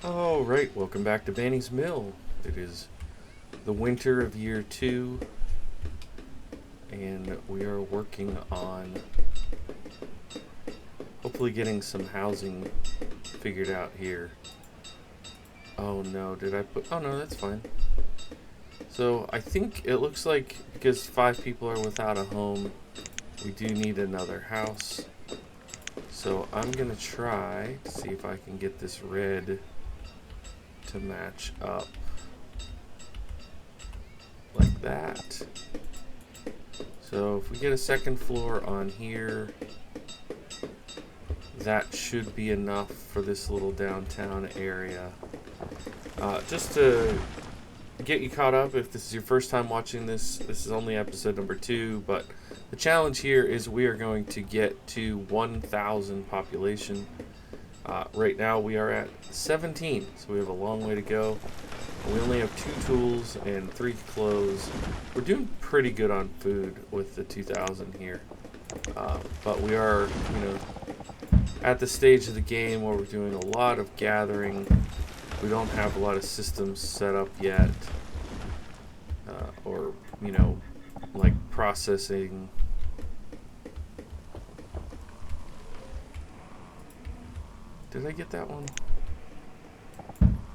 Alright, welcome back to Bannies Mill. It is the winter of year 2, and we are working on hopefully getting some housing figured out here. Oh no, did I put... Oh no, that's fine. So I think it looks like because 5 people are without a home, we do need another house. So I'm gonna try to see if I can get this red to match up like that. So if we get a second floor on here, that should be enough for this little downtown area. Just to get you caught up, if this is your first time watching this is only episode number 2, but the challenge here is we are going to get to 1,000 population. Right now we are at 17, so we have a long way to go. We only have 2 tools and 3 clothes. We're doing pretty good on food with the 2,000 here. But we are, at the stage of the game where we're doing a lot of gathering. We don't have a lot of systems set up yet. Or, like processing. Did I get that one?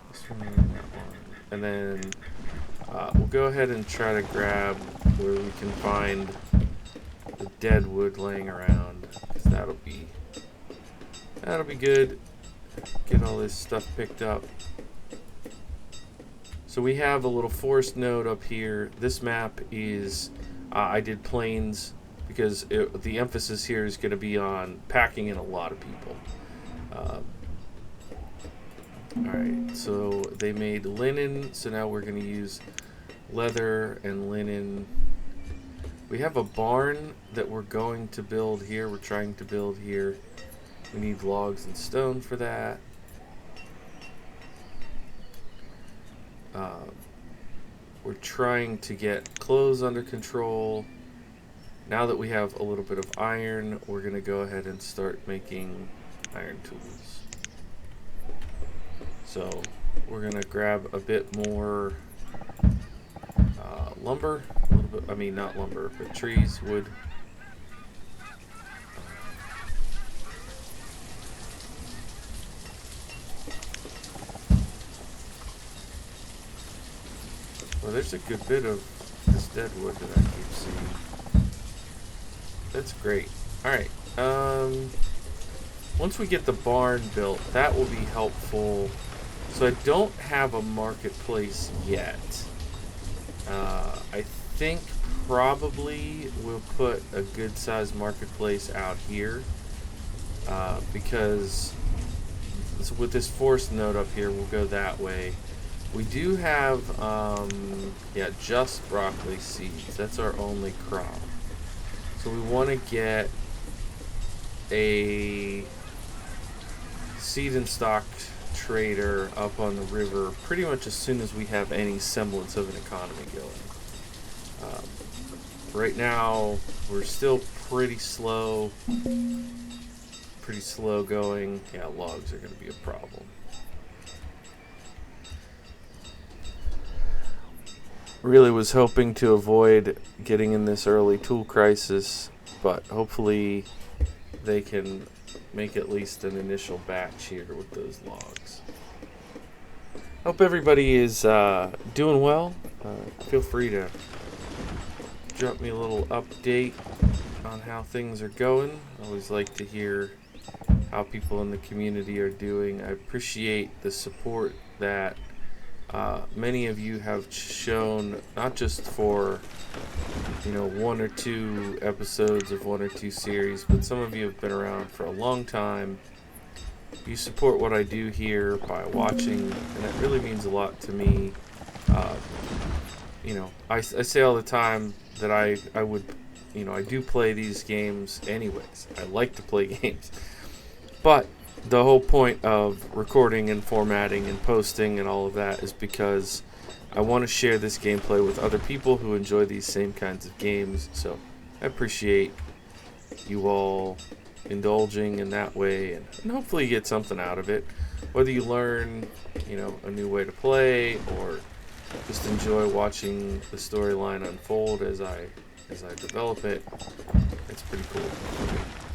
Let's try that one. And then we'll go ahead and try to grab where we can find the dead wood laying around, because that'll be good. Get all this stuff picked up. So we have a little forest node up here. This map is I did plains because the emphasis here is going to be on packing in a lot of people. Alright, so they made linen, so now we're going to use leather and linen. We have a barn that we're going to build here. We're trying to build here. We need logs and stone for that. We're trying to get clothes under control. Now that we have a little bit of iron, we're going to go ahead and start making iron tools. So we're going to grab a bit more lumber. A little bit, I mean, not lumber, but trees, wood. Well, there's a good bit of this dead wood that I keep seeing. That's great. Alright. Once we get the barn built, that will be helpful. So I don't have a marketplace yet. I think probably we'll put a good sized marketplace out here. Because with this forest node up here, we'll go that way. We do have, just broccoli seeds. That's our only crop. So we want to get a seed and stock trader up on the river pretty much as soon as we have any semblance of an economy going. Right now, we're still pretty slow going. Yeah, logs are going to be a problem. Really was hoping to avoid getting in this early tool crisis, but hopefully they can make at least an initial batch here with those logs. Hope everybody is doing well. Feel free to drop me a little update on how things are going. I always like to hear how people in the community are doing. I appreciate the support that many of you have shown, not just for 1 or 2 episodes of 1 or 2 series, but some of you have been around for a long time. You support what I do here by watching, and it really means a lot to me. I say all the time that I would, I do play these games anyways. I like to play games, but the whole point of recording and formatting and posting and all of that is because I want to share this gameplay with other people who enjoy these same kinds of games. So I appreciate you all indulging in that way, and hopefully you get something out of it. whether you learn, a new way to play, or just enjoy watching the storyline unfold as I develop it, it's pretty cool.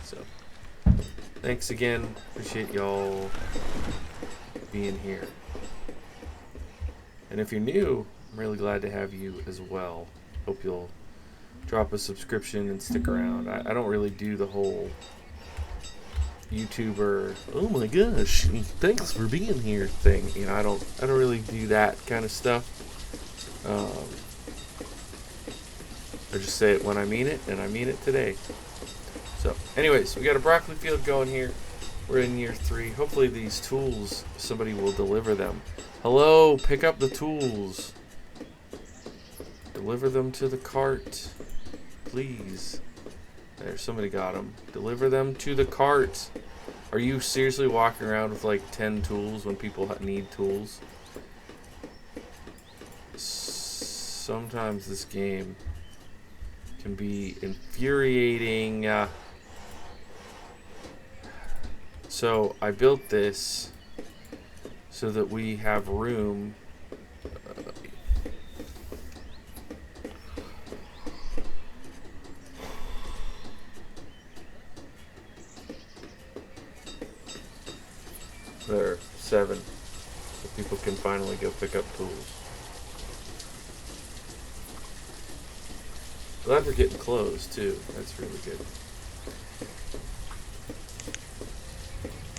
So, thanks again. Appreciate y'all being here. And if you're new, I'm really glad to have you as well. Hope you'll drop a subscription and stick around. I don't really do the whole YouTuber, oh my gosh, thanks for being here thing. I don't really do that kind of stuff. I just say it when I mean it, and I mean it today. So, anyways, we got a broccoli field going here. We're in year 3. Hopefully these tools, somebody will deliver them. Hello, pick up the tools. Deliver them to the cart, please. There, somebody got them. Deliver them to the cart. Are you seriously walking around with like 10 tools when people need tools? Sometimes this game can be infuriating. So I built this so that we have room. There are 7, so people can finally go pick up tools. Glad we're getting close too. That's really good.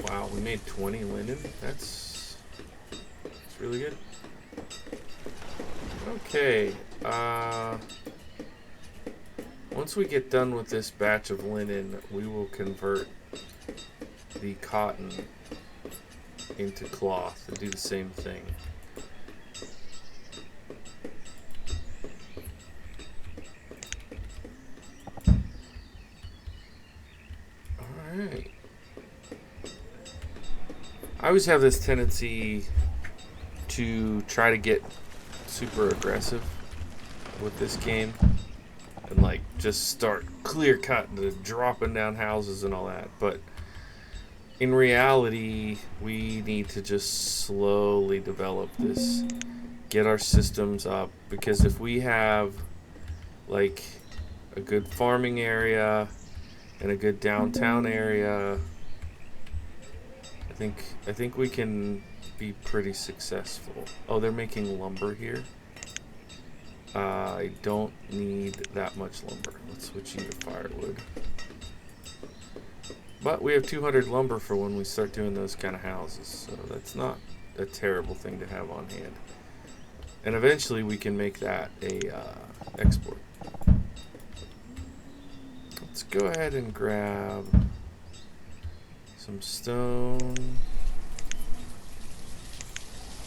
Wow, we made 20 linen. That's really good. Okay. Once we get done with this batch of linen, we will convert the cotton into cloth and do the same thing. Alright. I always have this tendency to try to get super aggressive with this game and like just start clear cutting, dropping down houses and all that, but in reality, we need to just slowly develop this, get our systems up, because if we have like a good farming area and a good downtown area, I think we can be pretty successful. Oh, they're making lumber here. I don't need that much lumber. Let's switch you to firewood. But we have 200 lumber for when we start doing those kind of houses, so that's not a terrible thing to have on hand. And eventually we can make that a export. Let's go ahead and grab some stone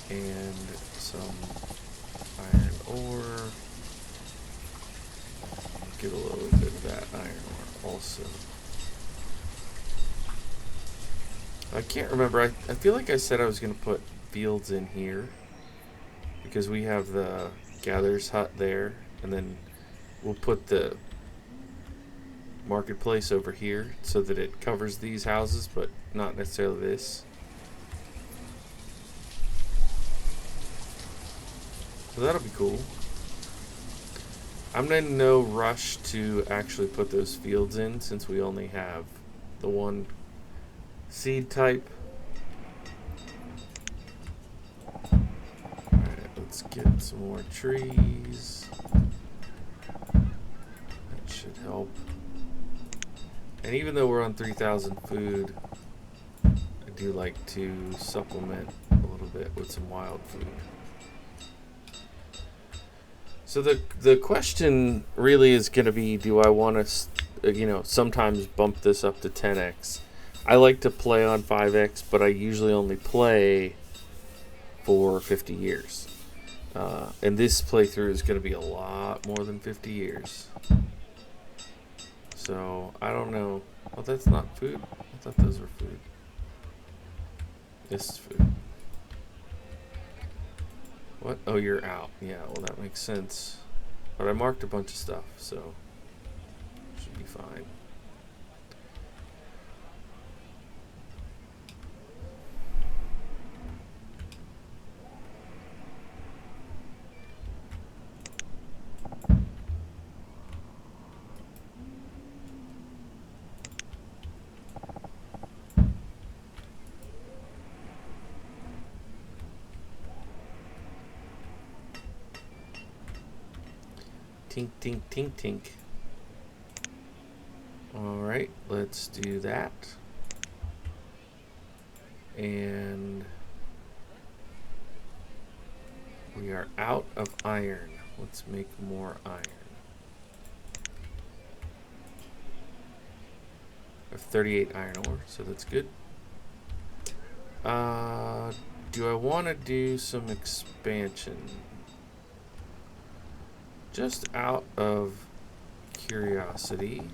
and some iron ore. Get a little bit of that iron ore also. I can't remember. I feel like I said I was going to put fields in here because we have the gatherer's hut there, and then we'll put the marketplace over here so that it covers these houses, but not necessarily this. So that'll be cool. I'm in no rush to actually put those fields in since we only have the one seed type. Alright, let's get some more trees. That should help. And even though we're on 3,000 food, I do like to supplement a little bit with some wild food. So the question really is going to be, do I want to, sometimes bump this up to 10x? I like to play on 5x, but I usually only play for 50 years. And this playthrough is going to be a lot more than 50 years. So, I don't know. Oh, that's not food? I thought those were food. This is food. What? Oh, you're out. Yeah, well, that makes sense. But I marked a bunch of stuff, so should be fine. Tink, tink, tink, tink. Alright, let's do that. And we are out of iron. Let's make more iron. I have 38 iron ore, so that's good. Do I want to do some expansion? Just out of curiosity.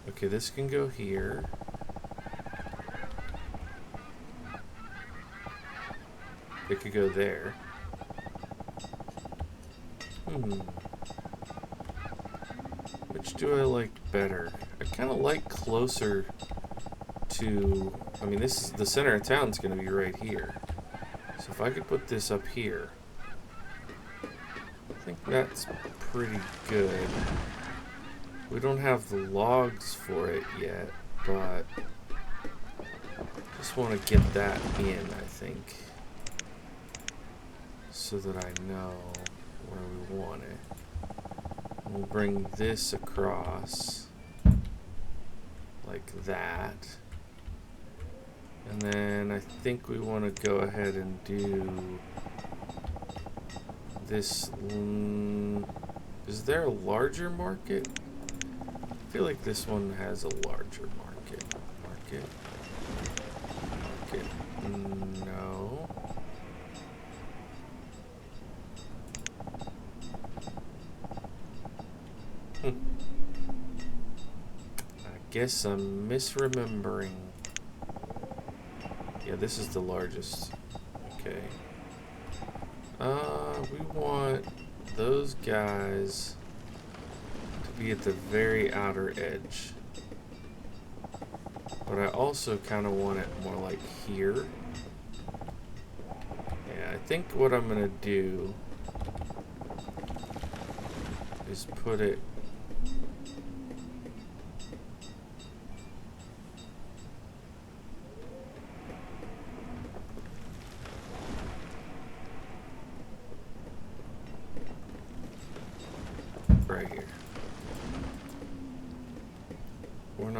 Okay, this can go here. It could go there. Which do I like better? I kind of like closer to... I mean, this is the center of town's going to be right here. So if I could put this up here, I think that's pretty good. We don't have the logs for it yet, but just want to get that in, I think, so that I know where we want it. We'll bring this across like that. And then I think we want to go ahead and do this. Is there a larger market? I feel like this one has a larger market. Market. No. I guess I'm misremembering. Yeah, this is the largest. Okay. We want those guys to be at the very outer edge. But I also kind of want it more like here. Yeah, I think what I'm going to do is put it right here. We're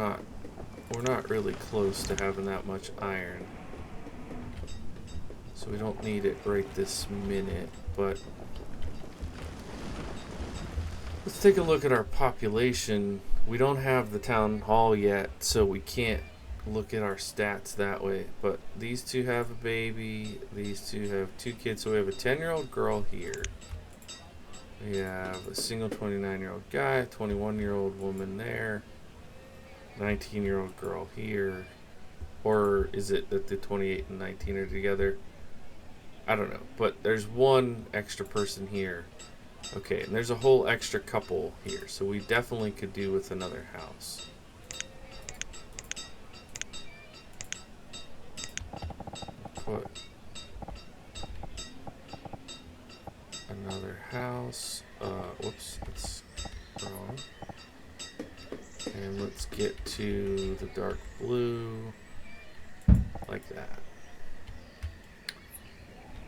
not really close to having that much iron, so we don't need it right this minute, but let's take a look at our population. We don't have the town hall yet, so we can't look at our stats that way, but these two have a baby, these two have 2 kids, so we have a 10-year-old girl here. We have a single 29-year-old guy, 21-year-old woman there, 19-year-old girl here. Or is it that the 28 and 19 are together? I don't know, but there's one extra person here. Okay, and there's a whole extra couple here, so we definitely could do with another house. Put another house. Whoops, that's wrong. And let's get to the dark blue, like that.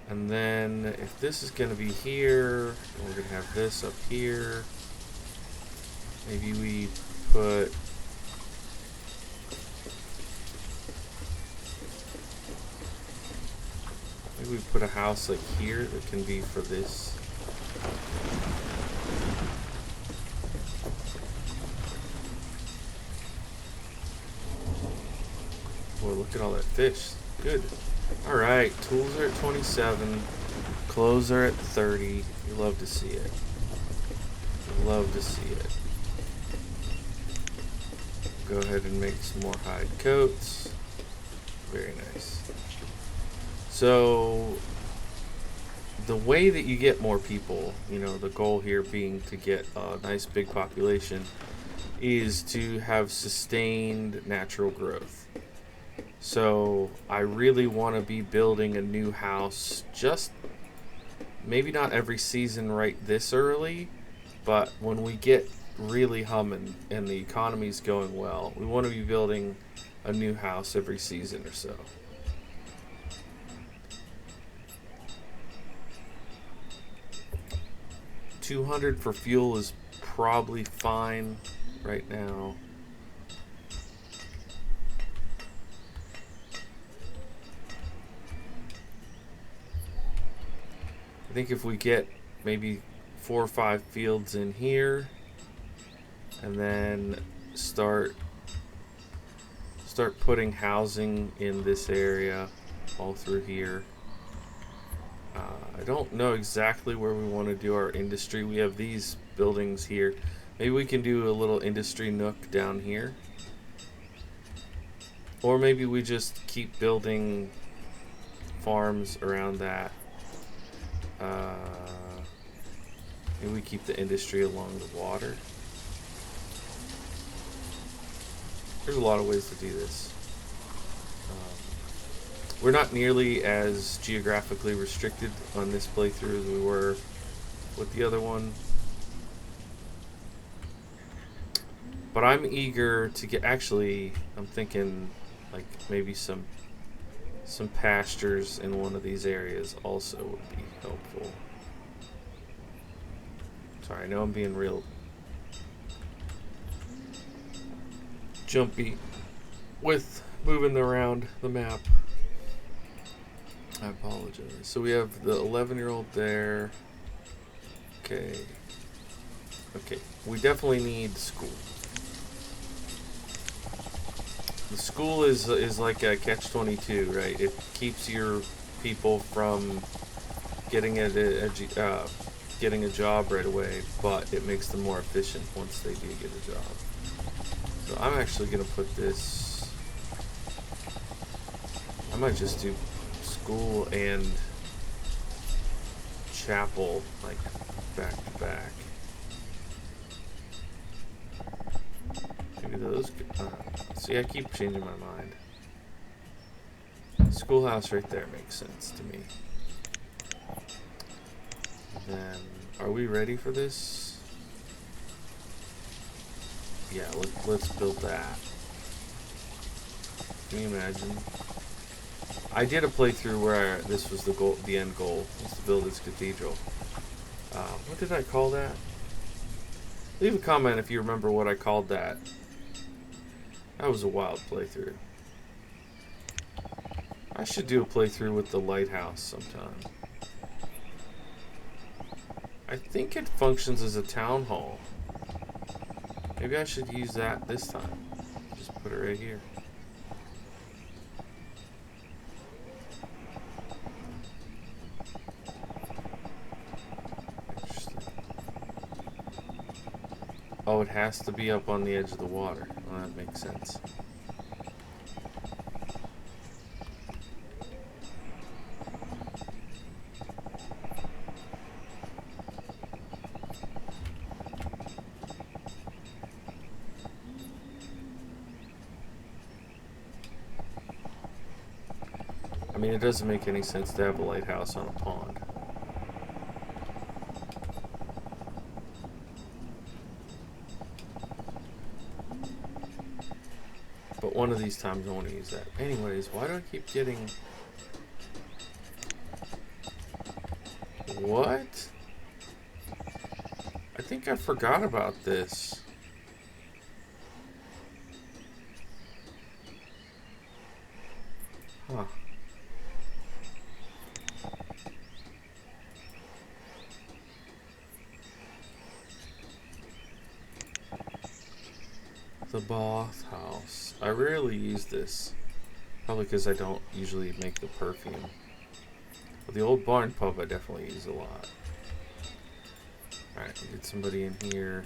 And then if this is going to be here, we're going to have this up here. Maybe we put... maybe we put a house like here that can be for this. Boy, look at all that fish. Good. Alright, tools are at 27. Clothes are at 30. You love to see it. You love to see it. Go ahead and make some more hide coats. Very nice. So, the way that you get more people, you know, the goal here being to get a nice big population, is to have sustained natural growth. So I really want to be building a new house, just maybe not every season right this early, but when we get really humming and the economy's going well, we want to be building a new house every season or so. 200 for fuel is probably fine right now. I think if we get maybe 4 or 5 fields in here and then start putting housing in this area all through here. I don't know exactly where we want to do our industry. We have these buildings here. Maybe we can do a little industry nook down here. Or maybe we just keep building farms around that. Maybe we keep the industry along the water. There's a lot of ways to do this. We're not nearly as geographically restricted on this playthrough as we were with the other one. But I'm eager to get, actually, I'm thinking like maybe some pastures in one of these areas also would be helpful. Sorry, I know I'm being real jumpy with moving around the map. I apologize. So we have the 11-year-old there. Okay. Okay. We definitely need school. The school is like a catch-22, right? It keeps your people from getting getting a job right away, but it makes them more efficient once they do get a job. So I'm actually gonna put this. I might just do school and chapel like back to back. Maybe those. See, I keep changing my mind. Schoolhouse right there makes sense to me. Then, are we ready for this? Yeah, let's build that. Can you imagine? I did a playthrough where this was the end goal, was to build this cathedral. What did I call that? Leave a comment if you remember what I called that. That was a wild playthrough. I should do a playthrough with the lighthouse sometime. I think it functions as a town hall. Maybe I should use that this time. Just put it right here. Oh, it has to be up on the edge of the water. Well, that makes sense. I mean, it doesn't make any sense to have a lighthouse on a pond. But one of these times I want to use that. Anyways, why do I keep getting... What? I think I forgot about this. Huh. The bath house. I rarely use this. Probably because I don't usually make the perfume. But the old barn pub I definitely use a lot. Alright, get somebody in here.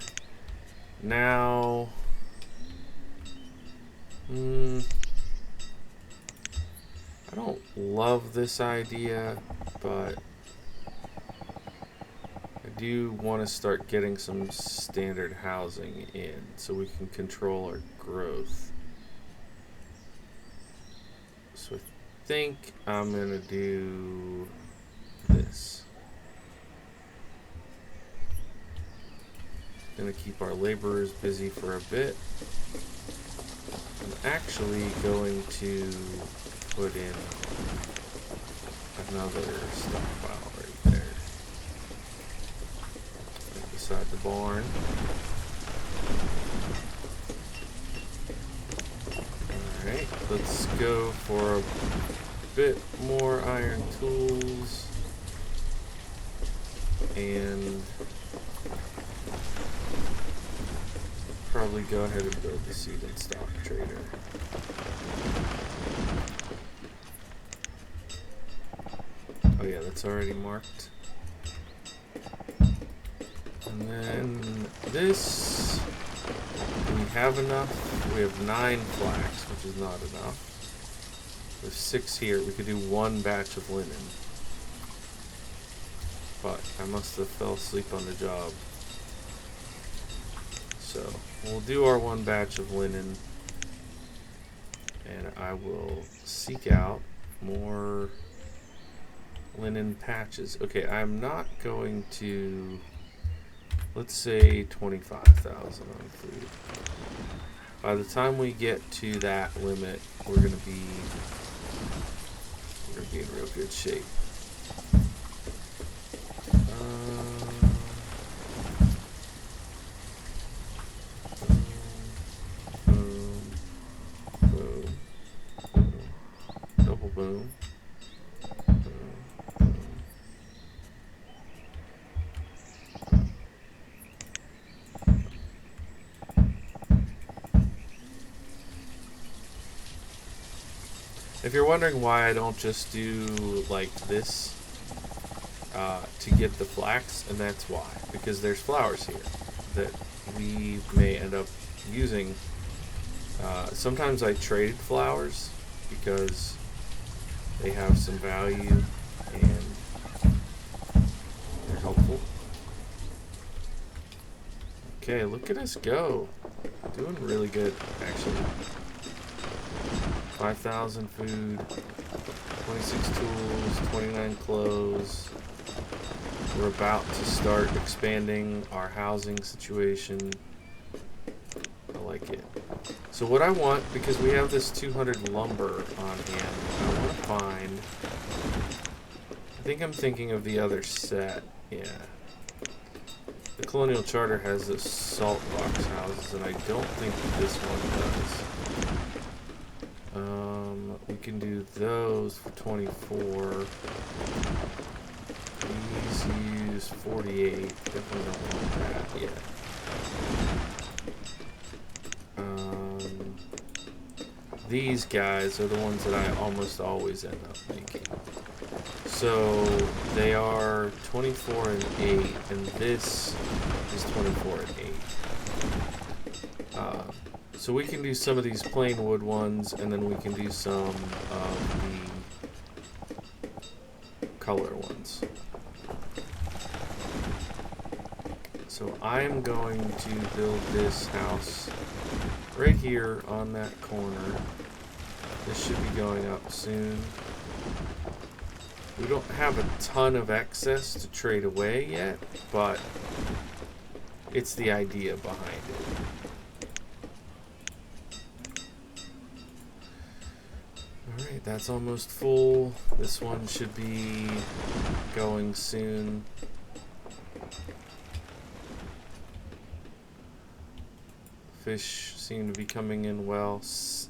Now... I don't love this idea, but... I do want to start getting some standard housing in so we can control our growth. So I think I'm going to do this. Going to keep our laborers busy for a bit. I'm actually going to put in another stockpile right there. inside the barn. Alright, let's go for a bit more iron tools. And probably go ahead and build the seed and stock trader. Oh yeah, that's already marked. And then this, do we have enough? We have 9 flax, which is not enough. There's 6 here. We could do 1 batch of linen. But I must have fell asleep on the job. So we'll do our 1 batch of linen, and I will seek out more linen patches. Okay, I'm not going to, let's say 25,000 on food. By the time we get to that limit, we're gonna be in real good shape. Double boom. If you're wondering why I don't just do like this to get the flax, and that's why. Because there's flowers here that we may end up using. Sometimes I trade flowers because they have some value and they're helpful. Okay, look at us go. Doing really good, actually. 5,000 food, 26 tools, 29 clothes. We're about to start expanding our housing situation. I like it. So what I want, because we have this 200 lumber on hand, I want to find, I think I'm thinking of the other set, yeah. The Colonial Charter has those salt box houses, and I don't think this one does. We can do those for 24. These use 48. Definitely don't want that yet. These guys are the ones that I almost always end up making. So they are 24 and 8, and this is 24 and 8. So we can do some of these plain wood ones, and then we can do some of the color ones. So I'm going to build this house right here on that corner. This should be going up soon. We don't have a ton of excess to trade away yet, but it's the idea behind it. Alright, that's almost full. This one should be going soon. Fish seem to be coming in well.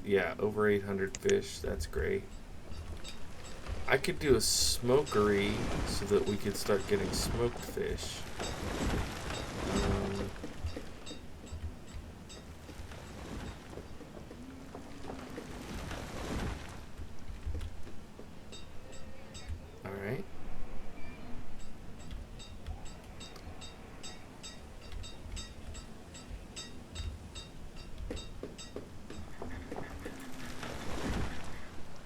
Yeah, over 800 fish. That's great. I could do a smokery so that we could start getting smoked fish. Alright.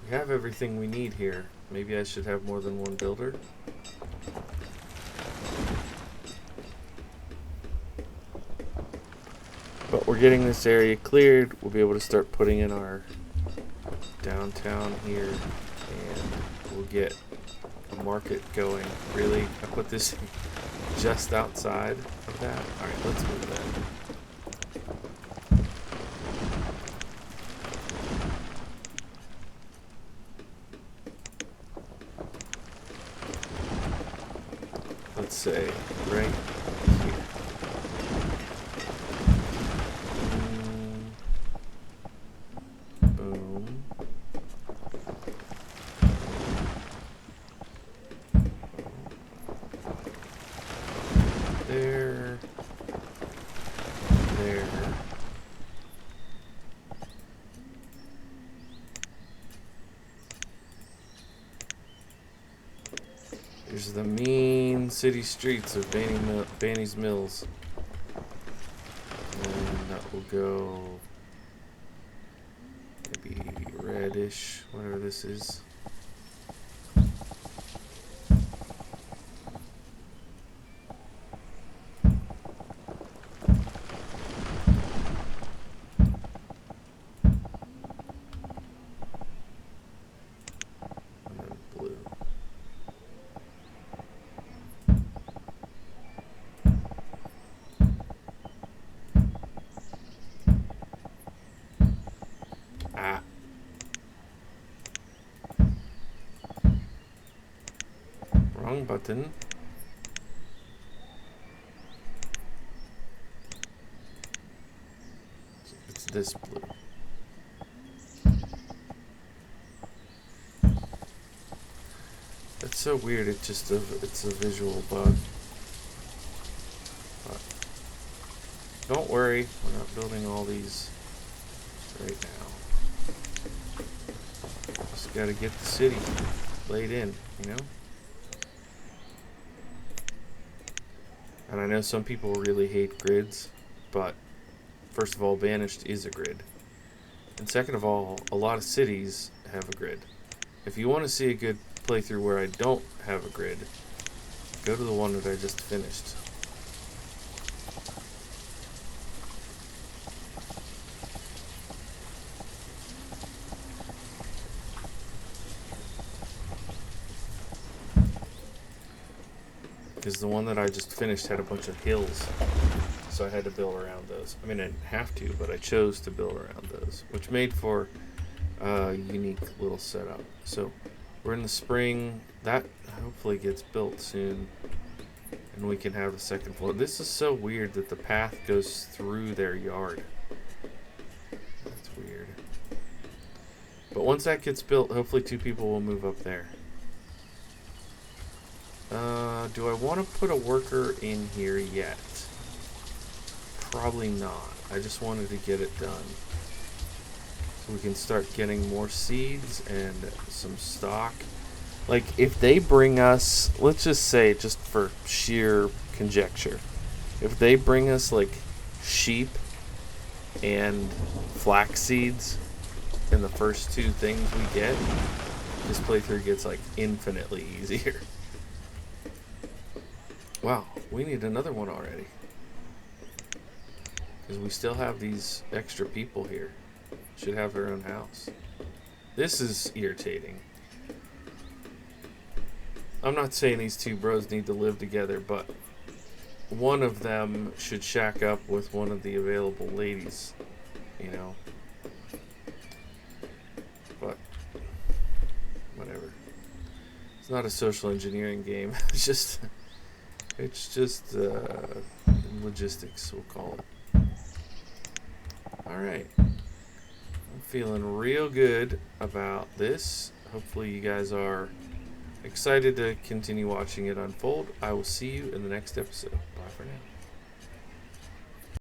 We have everything we need here. Maybe I should have more than one builder. But we're getting this area cleared. We'll be able to start putting in our downtown here, and we'll get a market going. Really? I put this just outside of that? Alright, let's move that. Let's say right here. Here's the mean city streets of Bannies Mills. And that will go maybe reddish, whatever this is. Wrong button. It's this blue. That's so weird. It's a visual bug. But don't worry, we're not building all these right now. Just gotta get the city laid in, you know? And I know some people really hate grids, but first of all, Banished is a grid. And second of all, a lot of cities have a grid. If you want to see a good playthrough where I don't have a grid, go to the one that I just finished. Because the one that I just finished had a bunch of hills, so I had to build around those. I mean, I didn't have to, but I chose to build around those, which made for a unique little setup. So we're in the spring. That hopefully gets built soon, and we can have the second floor. This is so weird that the path goes through their yard. That's weird. But once that gets built, hopefully 2 people will move up there. Do I want to put a worker in here yet? Probably not. I just wanted to get it done. So we can start getting more seeds and some stock. Like, if they bring us, let's just say, just for sheer conjecture, if they bring us, like, sheep and flax seeds in the first 2 things we get, this playthrough gets, like, infinitely easier. Wow, we need another one already. Because we still have these extra people here. Should have their own house. This is irritating. I'm not saying these 2 bros need to live together, but one of them should shack up with one of the available ladies, you know. But whatever. It's not a social engineering game. It's just logistics, we'll call it. Alright. I'm feeling real good about this. Hopefully you guys are excited to continue watching it unfold. I will see you in the next episode. Bye for now.